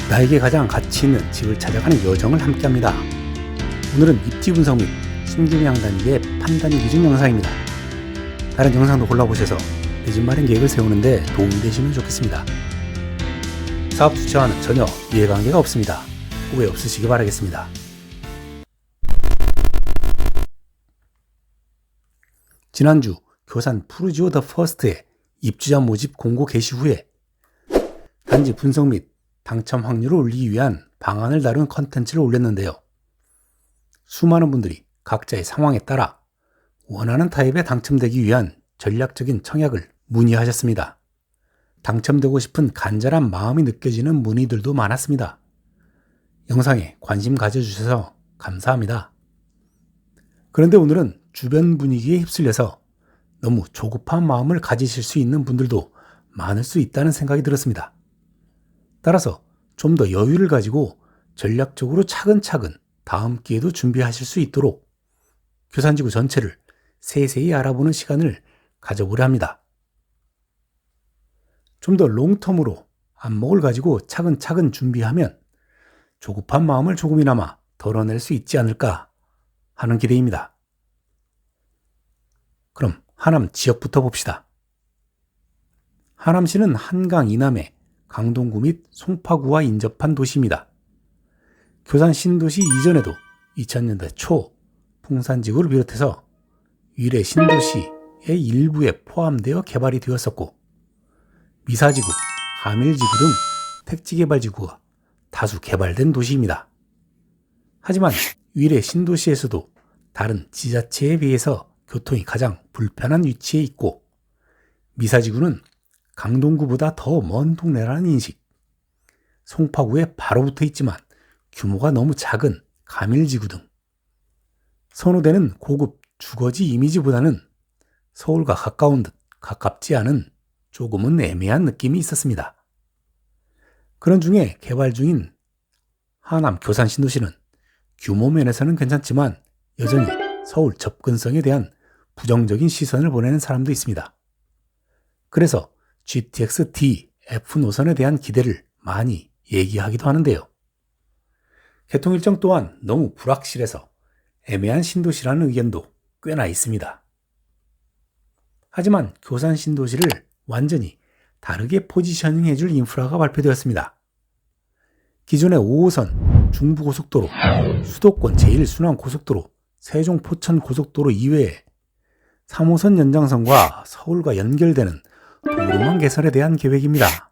나에게 가장 가치 있는 집을 찾아가는 여정을 함께합니다. 오늘은 입지 분석 및 신규 양단기의 판단 기준 영상입니다. 다른 영상도 골라보셔서 내 집 마련 계획을 세우는데 도움이 되시면 좋겠습니다. 사업 주체와는 전혀 이해관계가 없습니다. 오해 없으시기 바라겠습니다. 지난주 교산 푸르지오 더 퍼스트의 입주자 모집 공고 게시 후에 단지 분석 및 당첨 확률을 올리기 위한 방안을 다룬 컨텐츠를 올렸는데요. 수많은 분들이 각자의 상황에 따라 원하는 타입에 당첨되기 위한 전략적인 청약을 문의하셨습니다. 당첨되고 싶은 간절한 마음이 느껴지는 문의들도 많았습니다. 영상에 관심 가져주셔서 감사합니다. 그런데 오늘은 주변 분위기에 휩쓸려서 너무 조급한 마음을 가지실 수 있는 분들도 많을 수 있다는 생각이 들었습니다. 따라서 좀 더 여유를 가지고 전략적으로 차근차근 다음 기회도 준비하실 수 있도록 교산지구 전체를 세세히 알아보는 시간을 가져보려 합니다. 좀 더 롱텀으로 안목을 가지고 차근차근 준비하면 조급한 마음을 조금이나마 덜어낼 수 있지 않을까 하는 기대입니다. 그럼 하남 지역부터 봅시다. 하남시는 한강 이남에 강동구 및 송파구와 인접한 도시입니다. 교산 신도시 이전에도 2000년대 초 풍산지구를 비롯해서 위례 신도시의 일부에 포함되어 개발이 되었었고 미사지구, 하밀지구 등 택지개발지구가 다수 개발된 도시입니다. 하지만 위례 신도시에서도 다른 지자체에 비해서 교통이 가장 불편한 위치에 있고 미사지구는 강동구보다 더 먼 동네라는 인식, 송파구에 바로 붙어 있지만 규모가 너무 작은 가밀지구 등 선호되는 고급 주거지 이미지보다는 서울과 가까운 듯 가깝지 않은 조금은 애매한 느낌이 있었습니다. 그런 중에 개발 중인 하남 교산 신도시는 규모 면에서는 괜찮지만 여전히 서울 접근성에 대한 부정적인 시선을 보내는 사람도 있습니다. 그래서 GTX-D, F 노선에 대한 기대를 많이 얘기하기도 하는데요. 개통 일정 또한 너무 불확실해서 애매한 신도시라는 의견도 꽤나 있습니다. 하지만 교산 신도시를 완전히 다르게 포지셔닝해줄 인프라가 발표되었습니다. 기존의 5호선 중부고속도로, 수도권 제1순환고속도로, 세종 포천 고속도로 이외에 3호선 연장선과 서울과 연결되는 도로망 개설에 대한 계획입니다.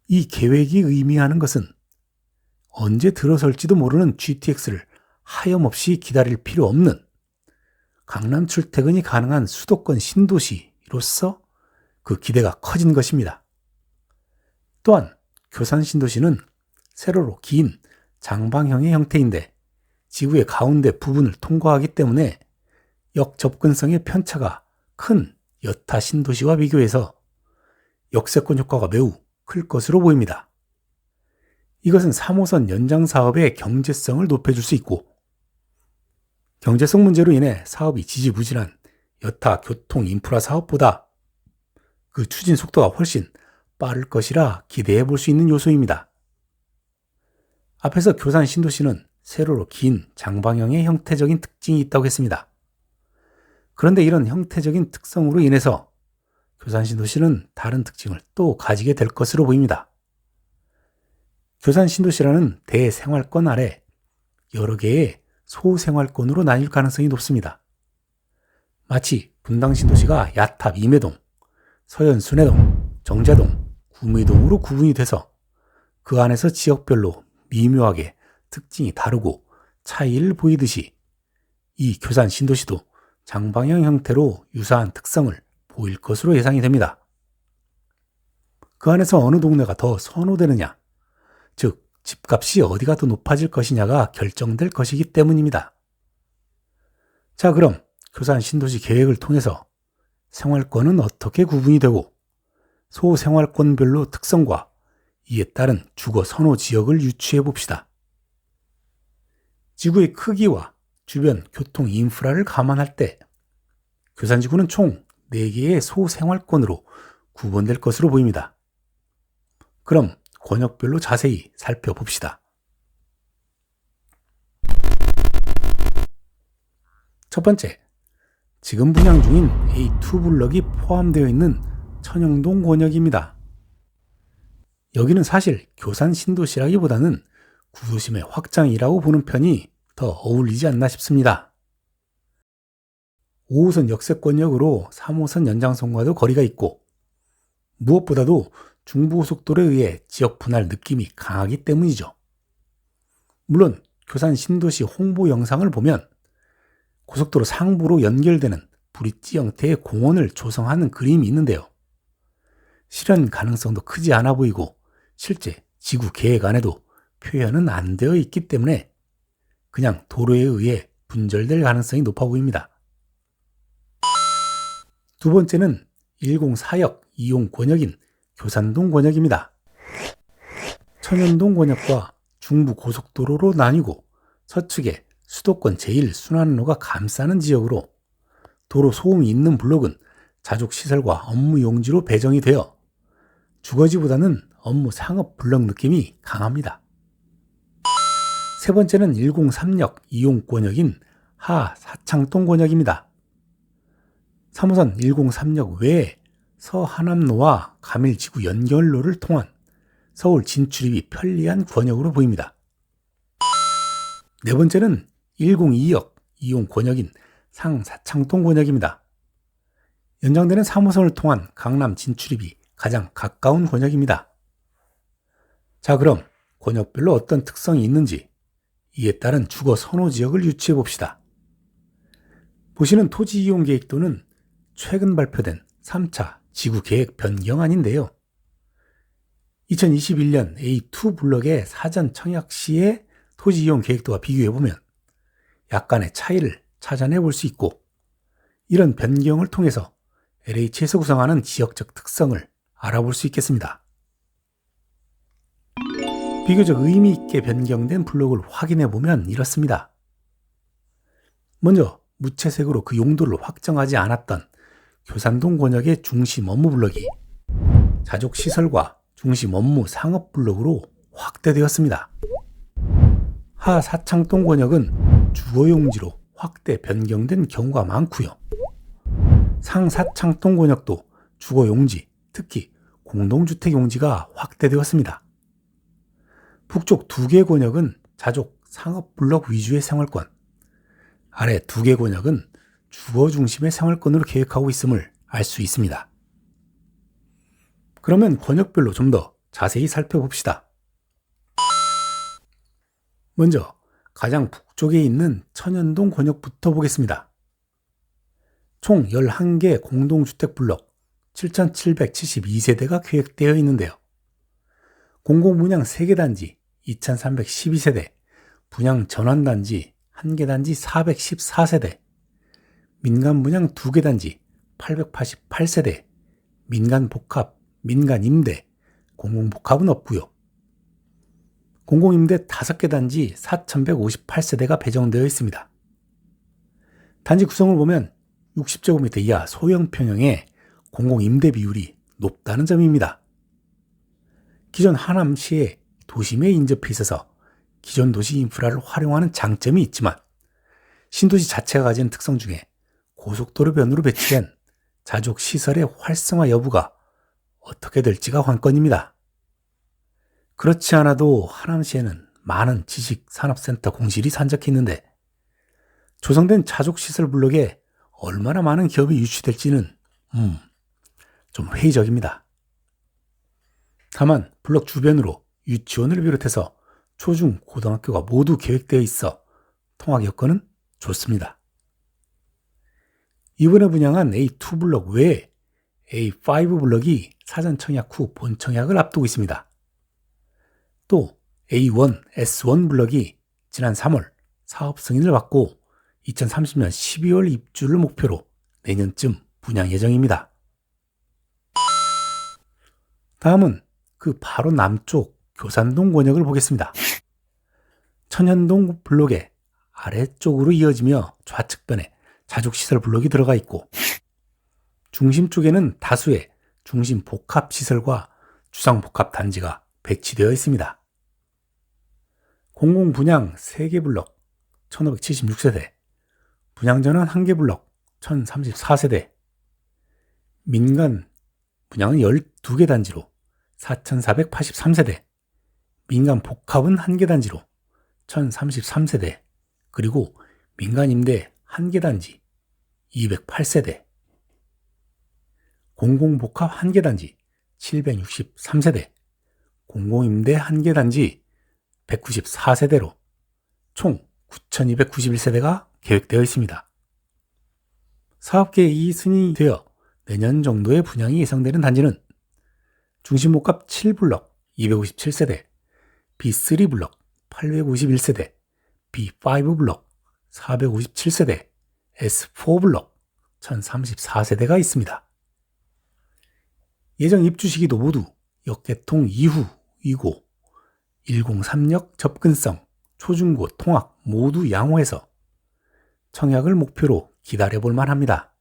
이 계획이 의미하는 것은 언제 들어설지도 모르는 GTX를 하염없이 기다릴 필요 없는 강남 출퇴근이 가능한 수도권 신도시로서 그 기대가 커진 것입니다. 또한 교산 신도시는 세로로 긴 장방형의 형태인데 지구의 가운데 부분을 통과하기 때문에 역 접근성의 편차가 큰 여타 신도시와 비교해서 역세권 효과가 매우 클 것으로 보입니다. 이것은 3호선 연장 사업의 경제성을 높여줄 수 있고 경제성 문제로 인해 사업이 지지부진한 여타 교통 인프라 사업보다 그 추진 속도가 훨씬 빠를 것이라 기대해 볼 수 있는 요소입니다. 앞에서 교산 신도시는 세로로 긴 장방형의 형태적인 특징이 있다고 했습니다. 그런데 이런 형태적인 특성으로 인해서 교산 신도시는 다른 특징을 또 가지게 될 것으로 보입니다. 교산 신도시라는 대생활권 아래 여러 개의 소생활권으로 나뉠 가능성이 높습니다. 마치 분당 신도시가 야탑 임해동, 서현 순회동, 정자동, 구미동으로 구분이 돼서 그 안에서 지역별로 미묘하게 특징이 다르고 차이를 보이듯이 이 교산 신도시도 장방형 형태로 유사한 특성을 보일 것으로 예상이 됩니다. 그 안에서 어느 동네가 더 선호되느냐, 즉 집값이 어디가 더 높아질 것이냐가 결정될 것이기 때문입니다. 자, 그럼 교산 신도시 계획을 통해서 생활권은 어떻게 구분이 되고 소생활권별로 특성과 이에 따른 주거 선호 지역을 유추해 봅시다. 지구의 크기와 주변 교통 인프라를 감안할 때 교산지구는 총 4개의 소생활권으로 구분될 것으로 보입니다. 그럼 권역별로 자세히 살펴봅시다. 첫 번째, 지금 분양 중인 A2 블럭이 포함되어 있는 천영동 권역입니다. 여기는 사실 교산 신도시라기보다는 구도심의 확장이라고 보는 편이 더 어울리지 않나 싶습니다. 5호선 역세권역으로 3호선 연장선과도 거리가 있고 무엇보다도 중부고속도로에 의해 지역 분할 느낌이 강하기 때문이죠. 물론 교산 신도시 홍보 영상을 보면 고속도로 상부로 연결되는 브릿지 형태의 공원을 조성하는 그림이 있는데요. 실현 가능성도 크지 않아 보이고 실제 지구 계획 안에도 표현은 안 되어 있기 때문에 그냥 도로에 의해 분절될 가능성이 높아 보입니다. 두 번째는 104역 이용 권역인 교산동 권역입니다. 천연동 권역과 중부고속도로로 나뉘고 서측에 수도권 제1순환로가 감싸는 지역으로 도로 소음이 있는 블록은 자족시설과 업무 용지로 배정이 되어 주거지보다는 업무 상업 블록 느낌이 강합니다. 세 번째는 103역 이용 권역인 하사창동 권역입니다. 3호선 103역 외에 서하남로와 가밀지구 연결로를 통한 서울 진출입이 편리한 권역으로 보입니다. 네 번째는 102역 이용 권역인 상사창동 권역입니다. 연장되는 3호선을 통한 강남 진출입이 가장 가까운 권역입니다. 자, 그럼 권역별로 어떤 특성이 있는지 이에 따른 주거 선호 지역을 유추해 봅시다. 보시는 토지 이용 계획도는 최근 발표된 3차 지구 계획 변경안인데요. 2021년 A2 블럭의 사전 청약 시의 토지 이용 계획도와 비교해 보면 약간의 차이를 찾아내 볼 수 있고 이런 변경을 통해서 LH에서 구성하는 지역적 특성을 알아볼 수 있겠습니다. 비교적 의미 있게 변경된 블록을 확인해 보면 이렇습니다. 먼저 무채색으로 그 용도를 확정하지 않았던 교산동 권역의 중심 업무 블록이 자족시설과 중심 업무 상업 블록으로 확대되었습니다. 하사창동 권역은 주거용지로 확대 변경된 경우가 많고요. 상사창동 권역도 주거용지, 특히 공동주택 용지가 확대되었습니다. 북쪽 2개 권역은 자족 상업 블록 위주의 생활권, 아래 2개 권역은 주거 중심의 생활권으로 계획하고 있음을 알 수 있습니다. 그러면 권역별로 좀 더 자세히 살펴봅시다. 먼저 가장 북쪽에 있는 천연동 권역부터 보겠습니다. 총 11개 공동주택 블록 7,772세대가 계획되어 있는데요. 공공분양 3개 단지 2,312세대, 분양 전환단지 1개 단지 414세대, 민간분양 2개 단지 888세대, 민간복합, 민간임대, 공공복합은 없고요. 공공임대 5개 단지 4,158세대가 배정되어 있습니다. 단지 구성을 보면 60제곱미터 이하 소형 평형의 공공임대 비율이 높다는 점입니다. 기존 하남시의 도심에 인접해 있어서 기존 도시 인프라를 활용하는 장점이 있지만 신도시 자체가 가진 특성 중에 고속도로변으로 배치된 자족시설의 활성화 여부가 어떻게 될지가 관건입니다. 그렇지 않아도 하남시에는 많은 지식산업센터 공실이 산적해 있는데 조성된 자족시설 블록에 얼마나 많은 기업이 유치될지는 좀 회의적입니다. 다만 블록 주변으로 유치원을 비롯해서 초중 고등학교가 모두 계획되어 있어 통학 여건은 좋습니다. 이번에 분양한 A2 블록 외에 A5 블록이 사전 청약 후 본 청약을 앞두고 있습니다. 또 A1, S1 블록이 지난 3월 사업 승인을 받고 2030년 12월 입주를 목표로 내년쯤 분양 예정입니다. 다음은 그 바로 남쪽 교산동 권역을 보겠습니다. 천연동 블록의 아래쪽으로 이어지며 좌측변에 자족시설 블록이 들어가 있고 중심 쪽에는 다수의 중심 복합시설과 주상복합 단지가 배치되어 있습니다. 공공 분양 3개 블럭 1576세대, 분양전환 1개 블럭 1034세대, 민간 분양은 12개 단지로 4483세대, 민간 복합은 1개 단지로 1033세대, 그리고 민간 임대 1개 단지 208세대, 공공복합 1개 단지 763세대, 공공임대 1개 단지 194세대로 총 9291세대가 계획되어 있습니다. 사업계획이 승인되어 내년 정도의 분양이 예상되는 단지는 중심복합 7블럭 257세대, B3 블럭 851세대, B5 블럭 457세대, S4 블럭 1034세대가 있습니다. 예정 입주 시기도 모두 역개통 이후이고 103역 접근성, 초중고 통학 모두 양호해서 청약을 목표로 기다려볼 만합니다.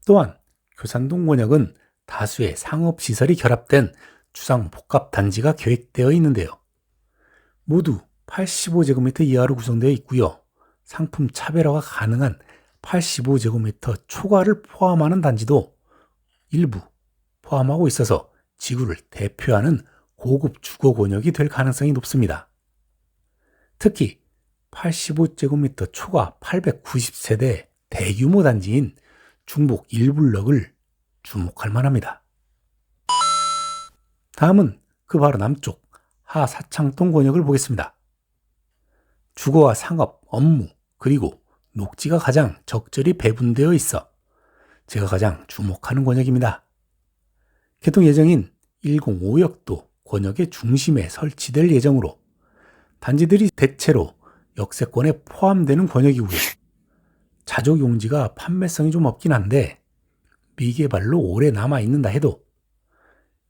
또한 교산동 권역은 다수의 상업시설이 결합된 주상복합단지가 계획되어 있는데요. 모두 85제곱미터 이하로 구성되어 있고요. 상품 차별화가 가능한 85제곱미터 초과를 포함하는 단지도 일부 포함하고 있어서 지구를 대표하는 고급 주거 권역이 될 가능성이 높습니다. 특히 85제곱미터 초과 890세대 대규모 단지인 중복 1블럭을 주목할 만합니다. 다음은 그 바로 남쪽 하사창동 권역을 보겠습니다. 주거와 상업, 업무, 그리고 녹지가 가장 적절히 배분되어 있어 제가 가장 주목하는 권역입니다. 개통 예정인 105역도 권역의 중심에 설치될 예정으로 단지들이 대체로 역세권에 포함되는 권역이고요. 자족 용지가 판매성이 좀 없긴 한데 미개발로 오래 남아있는다 해도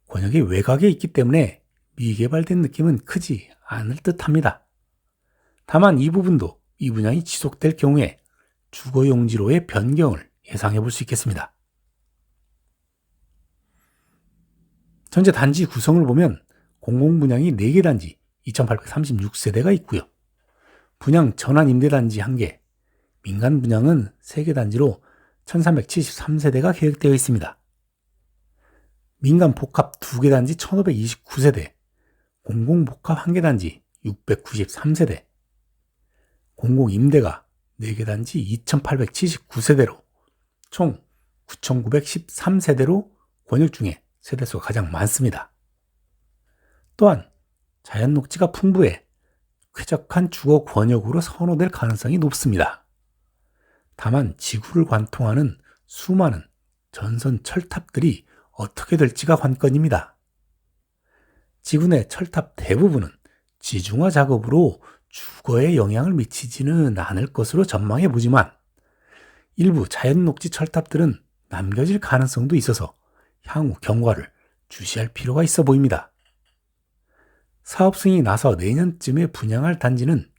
권역이 외곽에 있기 때문에 미개발된 느낌은 크지 않을 듯합니다. 다만 이 부분도 이 분양이 지속될 경우에 주거용지로의 변경을 예상해 볼 수 있겠습니다. 전체 단지 구성을 보면 공공분양이 4개 단지 2836세대가 있고요. 분양 전환 임대단지 1개, 민간 분양은 3개 단지로 1373세대가 계획되어 있습니다. 민간 복합 2개 단지 1529세대, 공공복합 1개 단지 693세대, 공공임대가 4개 단지 2879세대로 총 9913세대로 권역 중에 세대수가 가장 많습니다. 또한 자연 녹지가 풍부해 쾌적한 주거 권역으로 선호될 가능성이 높습니다. 다만 지구를 관통하는 수많은 전선 철탑들이 어떻게 될지가 관건입니다. 지구 내 철탑 대부분은 지중화 작업으로 주거에 영향을 미치지는 않을 것으로 전망해 보지만 일부 자연 녹지 철탑들은 남겨질 가능성도 있어서 향후 경과를 주시할 필요가 있어 보입니다. 사업 승인이 나서 내년쯤에 분양할 단지는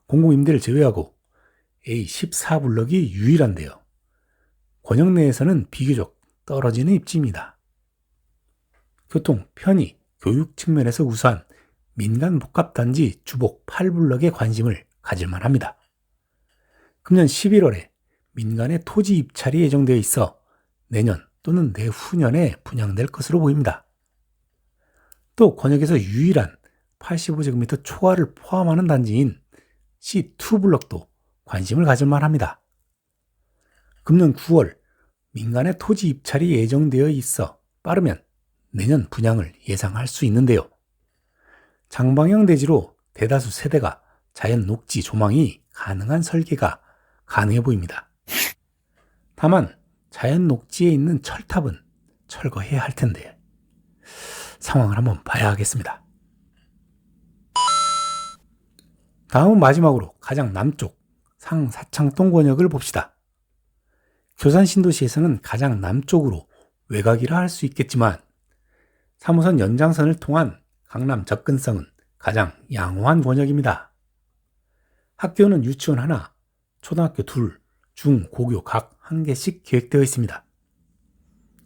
공공임대를 제외하고 A14블럭이 유일한데요. 권역 내에서는 비교적 떨어지는 입지입니다. 교통, 편의, 교육 측면에서 우수한 민간 복합단지 주복 8블럭에 관심을 가질만 합니다. 금년 11월에 민간의 토지 입찰이 예정되어 있어 내년 또는 내후년에 분양될 것으로 보입니다. 또 권역에서 유일한 85제곱미터 초과를 포함하는 단지인 C2블럭도 관심을 가질만 합니다. 금년 9월 민간의 토지 입찰이 예정되어 있어 빠르면 내년 분양을 예상할 수 있는데요. 장방형 대지로 대다수 세대가 자연 녹지 조망이 가능한 설계가 가능해 보입니다. 다만 자연 녹지에 있는 철탑은 철거해야 할 텐데 상황을 한번 봐야 하겠습니다. 다음은 마지막으로 가장 남쪽 상사창동 권역을 봅시다. 교산 신도시에서는 가장 남쪽으로 외곽이라 할 수 있겠지만 3호선 연장선을 통한 강남 접근성은 가장 양호한 권역입니다. 학교는 유치원 하나, 초등학교 둘, 중, 고교 각 1개씩 계획되어 있습니다.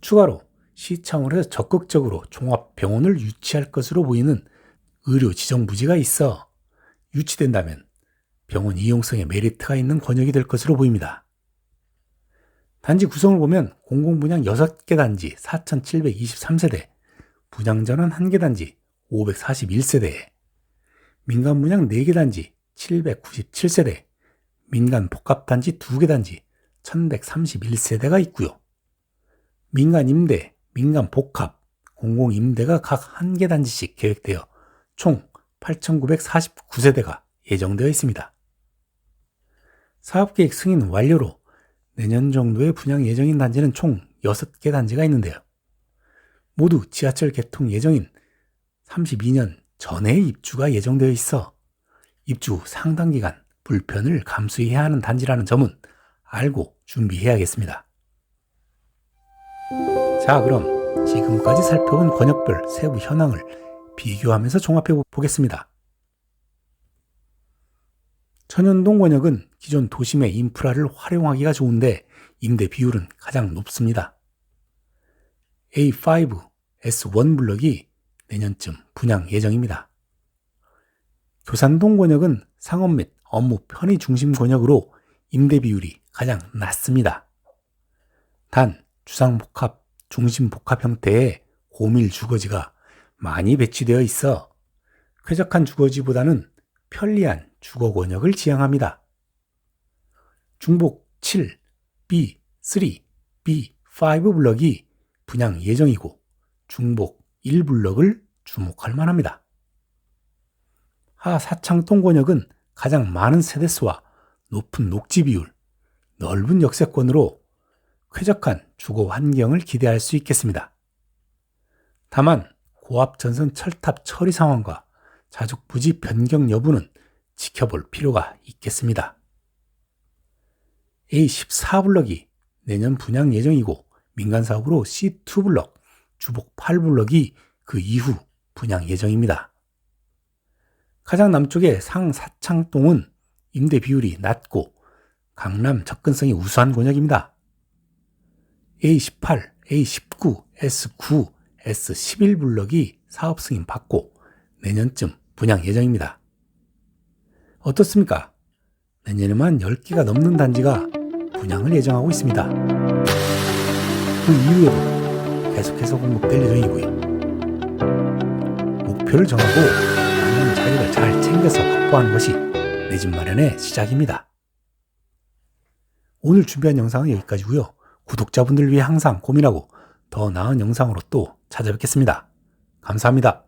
추가로 시 차원에서 적극적으로 종합병원을 유치할 것으로 보이는 의료 지정 부지가 있어 유치된다면 병원 이용성에 메리트가 있는 권역이 될 것으로 보입니다. 단지 구성을 보면 공공분양 6개 단지 4,723세대, 분양전환 1개 단지 541세대, 민간분양 4개 단지 797세대, 민간 복합단지 2개 단지 1131세대가 있고요. 민간 임대, 민간 복합, 공공임대가 각 1개 단지씩 계획되어 총 8,949세대가 예정되어 있습니다. 사업계획 승인 완료로 내년 정도에 분양 예정인 단지는 총 6개 단지가 있는데요. 모두 지하철 개통 예정인 32년 전에 입주가 예정되어 있어 입주 후 상당 기간 불편을 감수해야 하는 단지라는 점은 알고 준비해야겠습니다. 자, 그럼 지금까지 살펴본 권역별 세부 현황을 비교하면서 종합해 보겠습니다. 천연동 권역은 기존 도심의 인프라를 활용하기가 좋은데 임대 비율은 가장 높습니다. A5, S1 블럭이 내년쯤 분양 예정입니다. 교산동 권역은 상업 및 업무 편의 중심 권역으로 임대 비율이 가장 낮습니다. 단 주상복합, 중심복합 형태의 고밀 주거지가 많이 배치되어 있어 쾌적한 주거지보다는 편리한 주거 권역을 지향합니다. 중복 7, B3, B5 블럭이 분양 예정이고 중복 1블럭을 주목할 만합니다. 하사창동 권역은 가장 많은 세대수와 높은 녹지 비율, 넓은 역세권으로 쾌적한 주거 환경을 기대할 수 있겠습니다. 다만 고압 전선 철탑 처리 상황과 자족 부지 변경 여부는 지켜볼 필요가 있겠습니다. A14블럭이 내년 분양 예정이고 민간사업으로 C2블럭, 주복 8블럭이 그 이후 분양 예정입니다. 가장 남쪽의 상사창동은 임대 비율이 낮고 강남 접근성이 우수한 권역입니다. A18, A19, S9, S11블럭이 사업 승인 받고 내년쯤 분양 예정입니다. 어떻습니까? 내년에만 10개가 넘는 단지가 분양을 예정하고 있습니다. 그 이후에도 계속해서 공급될 예정이고요. 목표를 정하고 남는 자리를 잘 챙겨서 확보하는 것이 내 집 마련의 시작입니다. 오늘 준비한 영상은 여기까지고요. 구독자분들 위해 항상 고민하고 더 나은 영상으로 또 찾아뵙겠습니다. 감사합니다.